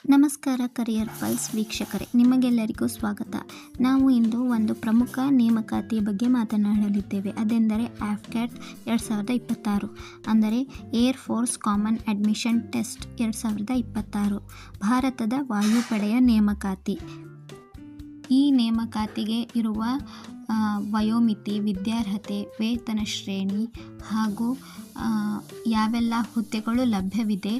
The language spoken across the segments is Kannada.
ನಮಸ್ಕಾರ ಕರಿಯರ್ ಪಲ್ಸ್ ವೀಕ್ಷಕರೇ, ನಿಮಗೆಲ್ಲರಿಗೂ ಸ್ವಾಗತ. ನಾವು ಇಂದು ಒಂದು ಪ್ರಮುಖ ನೇಮಕಾತಿಯ ಬಗ್ಗೆ ಮಾತನಾಡಲಿದ್ದೇವೆ. ಅದೆಂದರೆ AFCAT 2026, ಅಂದರೆ air force common admission test 2026, ಭಾರತದ ವಾಯುಪಡೆಯ ನೇಮಕಾತಿ. ಈ ನೇಮಕಾತಿಗೆ ಇರುವ ವಯೋಮಿತಿ, ವಿದ್ಯಾರ್ಹತೆ, ವೇತನ ಶ್ರೇಣಿ ಹಾಗೂ ಯಾವೆಲ್ಲ ಹುದ್ದೆಗಳು ಲಭ್ಯವಿದೆ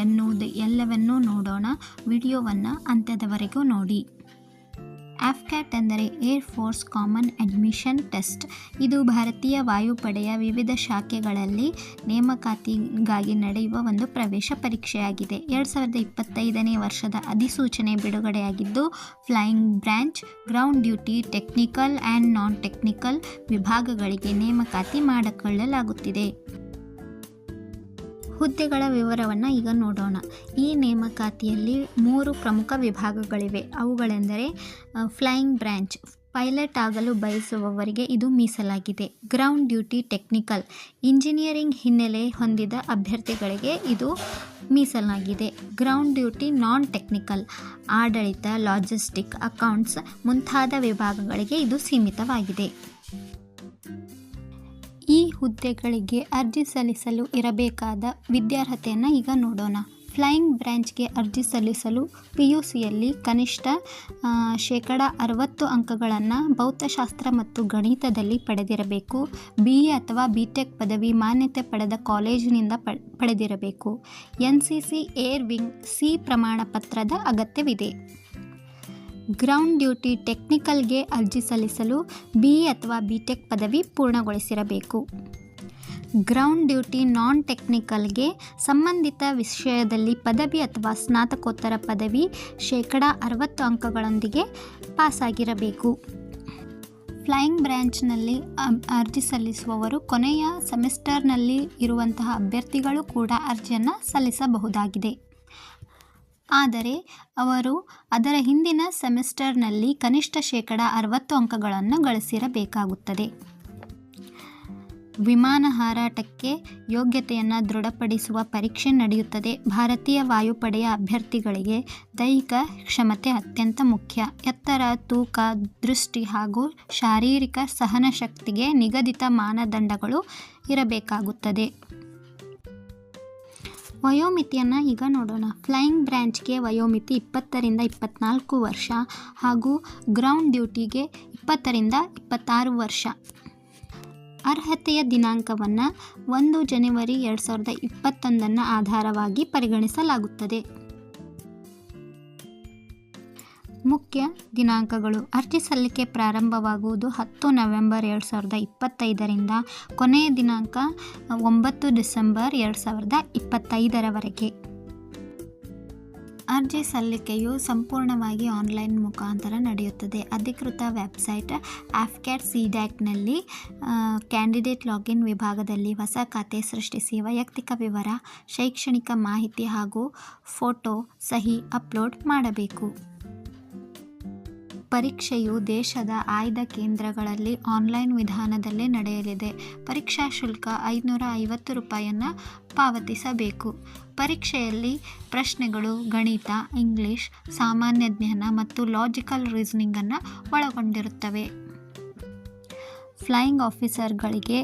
ಎನ್ನುವುದು ಎಲ್ಲವನ್ನೂ ನೋಡೋಣ. ವಿಡಿಯೋವನ್ನು ಅಂತ್ಯದವರೆಗೂ ನೋಡಿ. AFCAT ಎಂದರೆ air force common admission test. ಇದು ಭಾರತೀಯ ವಾಯುಪಡೆಯ ವಿವಿಧ ಶಾಖೆಗಳಲ್ಲಿ ನೇಮಕಾತಿಗಾಗಿ ನಡೆಯುವ ಒಂದು ಪ್ರವೇಶ ಪರೀಕ್ಷೆಯಾಗಿದೆ. 2025ನೇ ವರ್ಷದ ಅಧಿಸೂಚನೆ ಬಿಡುಗಡೆಯಾಗಿದ್ದು, flying branch, ground duty, technical and non technical ವಿಭಾಗಗಳಿಗೆ ನೇಮಕಾತಿ ಮಾಡಿಕೊಳ್ಳಲಾಗುತ್ತಿದೆ. ಹುದ್ದೆಗಳ ವಿವರವನ್ನು ಈಗ ನೋಡೋಣ. ಈ ನೇಮಕಾತಿಯಲ್ಲಿ 3 ಪ್ರಮುಖ ವಿಭಾಗಗಳಿವೆ. ಅವುಗಳೆಂದರೆ ಫ್ಲೈಯಿಂಗ್ ಬ್ರಾಂಚ್, ಪೈಲಟ್ ಆಗಲು ಬಯಸುವವರಿಗೆ ಇದು ಮೀಸಲಾಗಿದೆ. ಗ್ರೌಂಡ್ ಡ್ಯೂಟಿ ಟೆಕ್ನಿಕಲ್, ಇಂಜಿನಿಯರಿಂಗ್ ಹಿನ್ನೆಲೆ ಹೊಂದಿದ ಅಭ್ಯರ್ಥಿಗಳಿಗೆ ಇದು ಮೀಸಲಾಗಿದೆ. ಗ್ರೌಂಡ್ ಡ್ಯೂಟಿ ನಾನ್ ಟೆಕ್ನಿಕಲ್, ಆಡಳಿತ, ಲಾಜಿಸ್ಟಿಕ್, ಅಕೌಂಟ್ಸ್ ಮುಂತಾದ ವಿಭಾಗಗಳಿಗೆ ಇದು ಸೀಮಿತವಾಗಿದೆ. ಈ ಹುದ್ದೆಗಳಿಗೆ ಅರ್ಜಿ ಸಲ್ಲಿಸಲು ಇರಬೇಕಾದ ವಿದ್ಯಾರ್ಹತೆಯನ್ನು ಈಗ ನೋಡೋಣ. ಫ್ಲೈಯಿಂಗ್ ಬ್ರಾಂಚ್ಗೆ ಅರ್ಜಿ ಸಲ್ಲಿಸಲು PUCಯಲ್ಲಿ ಕನಿಷ್ಠ 60% ಅಂಕಗಳನ್ನು ಭೌತಶಾಸ್ತ್ರ ಮತ್ತು ಗಣಿತದಲ್ಲಿ ಪಡೆದಿರಬೇಕು. BA ಅಥವಾ BTech ಪದವಿ ಮಾನ್ಯತೆ ಪಡೆದ ಕಾಲೇಜಿನಿಂದ ಪಡೆದಿರಬೇಕು. NCC ಏರ್ ವಿಂಗ್ C ಪ್ರಮಾಣ ಪತ್ರದ ಅಗತ್ಯವಿದೆ. ಗ್ರೌಂಡ್ ಡ್ಯೂಟಿ ಟೆಕ್ನಿಕಲ್ಗೆ ಅರ್ಜಿ ಸಲ್ಲಿಸಲು BA ಅಥವಾ BTech ಪದವಿ ಪೂರ್ಣಗೊಳಿಸಿರಬೇಕು. ಗ್ರೌಂಡ್ ಡ್ಯೂಟಿ ನಾನ್ ಟೆಕ್ನಿಕಲ್ಗೆ ಸಂಬಂಧಿತ ವಿಷಯದಲ್ಲಿ ಪದವಿ ಅಥವಾ ಸ್ನಾತಕೋತ್ತರ ಪದವಿ 60% ಅಂಕಗಳೊಂದಿಗೆ ಪಾಸಾಗಿರಬೇಕು. ಫ್ಲೈಯಿಂಗ್ ಬ್ರಾಂಚ್ನಲ್ಲಿ ಅರ್ಜಿ ಸಲ್ಲಿಸುವವರು ಕೊನೆಯ ಸೆಮಿಸ್ಟರ್ನಲ್ಲಿ ಇರುವಂತಹ ಅಭ್ಯರ್ಥಿಗಳು ಕೂಡ ಅರ್ಜಿಯನ್ನು ಸಲ್ಲಿಸಬಹುದಾಗಿದೆ. ಆದರೆ ಅವರು ಅದರ ಹಿಂದಿನ ಸೆಮಿಸ್ಟರ್ನಲ್ಲಿ ಕನಿಷ್ಠ 60% ಅಂಕಗಳನ್ನು ಗಳಿಸಿರಬೇಕಾಗುತ್ತದೆ. ವಿಮಾನ ಹಾರಾಟಕ್ಕೆ ಯೋಗ್ಯತೆಯನ್ನು ದೃಢಪಡಿಸುವ ಪರೀಕ್ಷೆ ನಡೆಯುತ್ತದೆ. ಭಾರತೀಯ ವಾಯುಪಡೆಯ ಅಭ್ಯರ್ಥಿಗಳಿಗೆ ದೈಹಿಕ ಕ್ಷಮತೆ ಅತ್ಯಂತ ಮುಖ್ಯ. ಎತ್ತರ, ತೂಕ, ದೃಷ್ಟಿ ಹಾಗೂ ಶಾರೀರಿಕ ಸಹನಶಕ್ತಿಗೆ ನಿಗದಿತ ಮಾನದಂಡಗಳು ಇರಬೇಕಾಗುತ್ತದೆ. ವಯೋಮಿತಿಯನ್ನು ಈಗ ನೋಡೋಣ. ಫ್ಲೈಯಿಂಗ್ ಬ್ರಾಂಚ್ಗೆ ವಯೋಮಿತಿ 20ರಿಂದ 24 ವರ್ಷ ಹಾಗೂ ಗ್ರೌಂಡ್ ಡ್ಯೂಟಿಗೆ 20ರಿಂದ 26 ವರ್ಷ. ಅರ್ಹತೆಯ ದಿನಾಂಕವನ್ನು 1 ಜನವರಿ 2021 ಆಧಾರವಾಗಿ ಪರಿಗಣಿಸಲಾಗುತ್ತದೆ. ಮುಖ್ಯ ದಿನಾಂಕಗಳು: ಅರ್ಜಿ ಸಲ್ಲಿಕೆ ಪ್ರಾರಂಭವಾಗುವುದು 10 ನವೆಂಬರ್ 2025ರಿಂದ ಕೊನೆಯ ದಿನಾಂಕ 9 ಡಿಸೆಂಬರ್ 2025ರವರೆಗೆ. ಅರ್ಜಿ ಸಲ್ಲಿಕೆಯು ಸಂಪೂರ್ಣವಾಗಿ ಆನ್ಲೈನ್ ಮುಖಾಂತರ ನಡೆಯುತ್ತದೆ. ಅಧಿಕೃತ ವೆಬ್ಸೈಟ್ AFCAT CDACನಲ್ಲಿ ಕ್ಯಾಂಡಿಡೇಟ್ ಲಾಗಿನ್ ವಿಭಾಗದಲ್ಲಿ ಹೊಸ ಖಾತೆ ಸೃಷ್ಟಿಸಿ ವೈಯಕ್ತಿಕ ವಿವರ, ಶೈಕ್ಷಣಿಕ ಮಾಹಿತಿ ಹಾಗೂ ಫೋಟೋ ಸಹಿ ಅಪ್ಲೋಡ್ ಮಾಡಬೇಕು. ಪರೀಕ್ಷೆಯು ದೇಶದ ಆಯ್ದ ಕೇಂದ್ರಗಳಲ್ಲಿ ಆನ್ಲೈನ್ ವಿಧಾನದಲ್ಲೇ ನಡೆಯಲಿದೆ. ಪರೀಕ್ಷಾ ಶುಲ್ಕ ₹550 ಪಾವತಿಸಬೇಕು. ಪರೀಕ್ಷೆಯಲ್ಲಿ ಪ್ರಶ್ನೆಗಳು ಗಣಿತ, ಇಂಗ್ಲಿಷ್, ಸಾಮಾನ್ಯ ಜ್ಞಾನ ಮತ್ತು ಲಾಜಿಕಲ್ ರೀಸನಿಂಗನ್ನು ಒಳಗೊಂಡಿರುತ್ತವೆ. ಫ್ಲೈಯಿಂಗ್ ಆಫೀಸರ್ಗಳಿಗೆ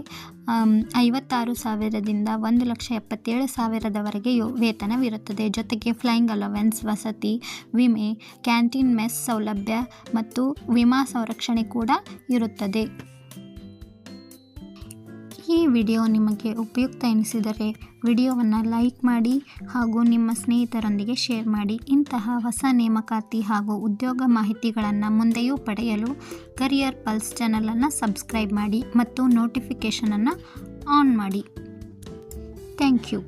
56,000ದಿಂದ 1,77,000ವರೆಗೆ ವೇತನವಿರುತ್ತದೆ. ಜೊತೆಗೆ ಫ್ಲೈಯಿಂಗ್ ಅಲವೆನ್ಸ್, ವಸತಿ, ವಿಮೆ, ಕ್ಯಾಂಟೀನ್ ಮೆಸ್ ಸೌಲಭ್ಯ ಮತ್ತು ವಿಮಾ ಸಂರಕ್ಷಣೆ ಕೂಡ ಇರುತ್ತದೆ. ಈ ವಿಡಿಯೋ ನಿಮಗೆ ಉಪಯುಕ್ತ ಎನಿಸಿದರೆ ವಿಡಿಯೋವನ್ನು ಲೈಕ್ ಮಾಡಿ ಹಾಗೂ ನಿಮ್ಮ ಸ್ನೇಹಿತರೊಂದಿಗೆ ಶೇರ್ ಮಾಡಿ. ಇಂತಹ ಹೊಸ ನೇಮಕಾತಿ ಹಾಗೂ ಉದ್ಯೋಗ ಮಾಹಿತಿಗಳನ್ನು ಮುಂದೆಯೂ ಪಡೆಯಲು ಕರಿಯರ್ ಪಲ್ಸ್ ಚಾನಲನ್ನು ಸಬ್ಸ್ಕ್ರೈಬ್ ಮಾಡಿ ಮತ್ತು ನೋಟಿಫಿಕೇಷನನ್ನು ಆನ್ ಮಾಡಿ. Thank you.